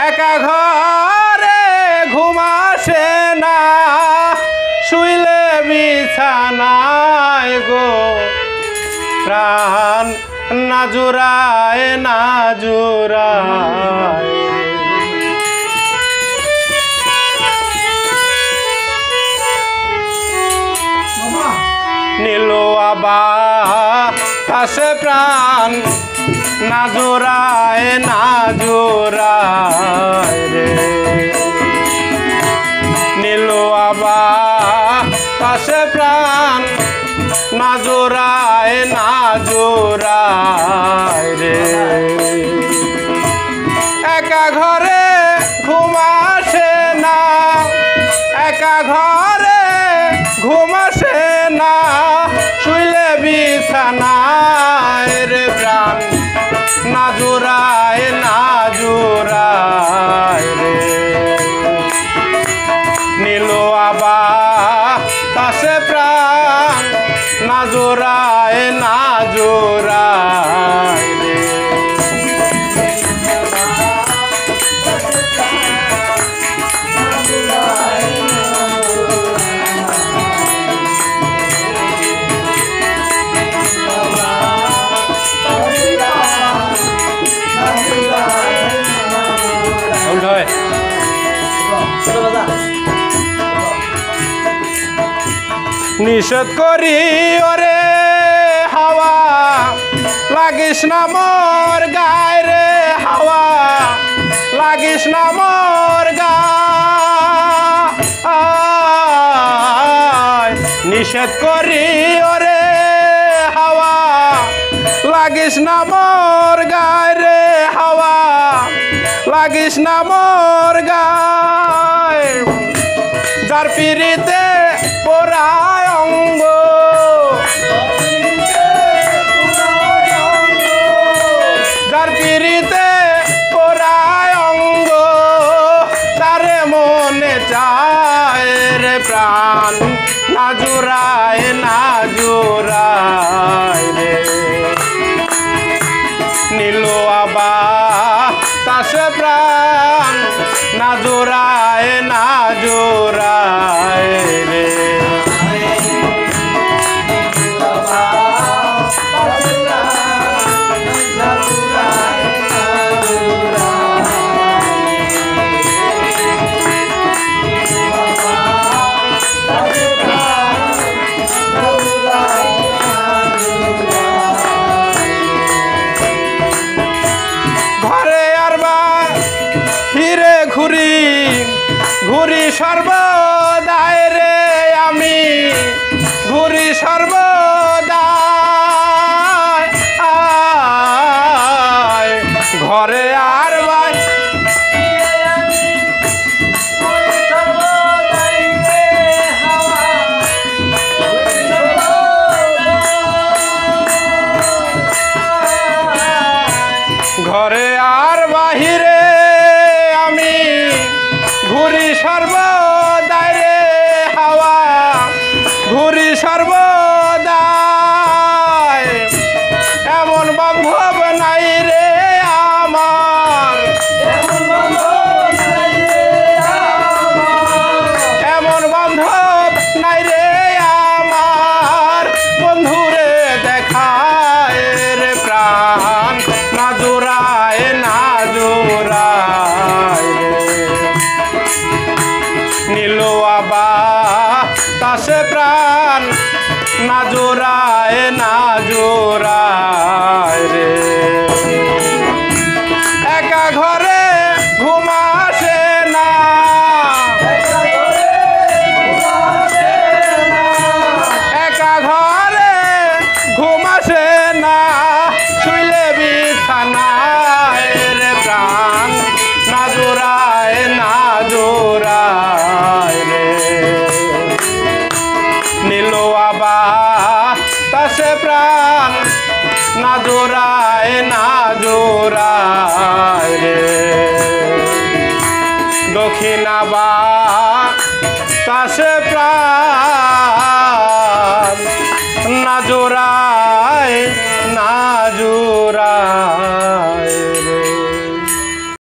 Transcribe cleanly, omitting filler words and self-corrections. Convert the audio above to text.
একা ঘরে ঘুমাসে না শুইলে বিছানায় গো প্রাণ না জুড়ায় না জুড়ায় নীলো আবাসে প্রাণ না জোড়ায় না জোড়ায় রে নীলো আবাসে প্রাণ না জোড়ায় না জোড়ায় রে একা ঘরে ঘুমাসে না একা ঘরে ঘুমাসে না শুইলে বিছানায় রে প্রাণ না জোড়ায় না জোড়ায় রে নীলো আবাসে প্রাণ না জোড়ায় না জোড়ায় রে নিষেধ করি ওরে হাওয়া লাগিস না মোর গায় রে হাওয়া লাগিস না মোর গায় নিষেধ করি ওরে হাওয়া লাগিস না মোর গায় রে হাওয়া লাগিস না মোর গায় যার পিড়িতে পোড়ায় অঙ্গ যার পিড়িতে পোড়ায় অঙ্গ তারে মনে চায় রে প্রাণ না জোড়ায় না জোড়ায় রে নীলো আবাসে প্রাণ না জোড়ায় না জোড়ায় রে ঘুরি সর্বদায় রে আমি ঘুরি সর্বদায় ঘরে আর ভাই ঘরে আর বাহিরে আমি ঘুরি সর্বদায় রে হাওয়া ঘুরি সর্বদায় এমন বান্ধব নাই রে আমার এমন বান্ধব নাই রে আমার বন্ধুরে দেখায় রে প্রাণ না জোড়ায় না জোড়ায় নীলো আবাসে প্রাণ না জোড়ায় না জোড়ায় রে একা ঘরে ঘুমাসে না একা ঘরে ঘুমাসে না শুইলে বিছানায় রে প্রাণ না জোড়ায় না জোড়ায় রে নীলো আবাসে প্রাণ না জোড়ায় না জোড়ায় রে দক্ষিণ আবাসে প্রাণ না জোড়ায় না জোড়ায়।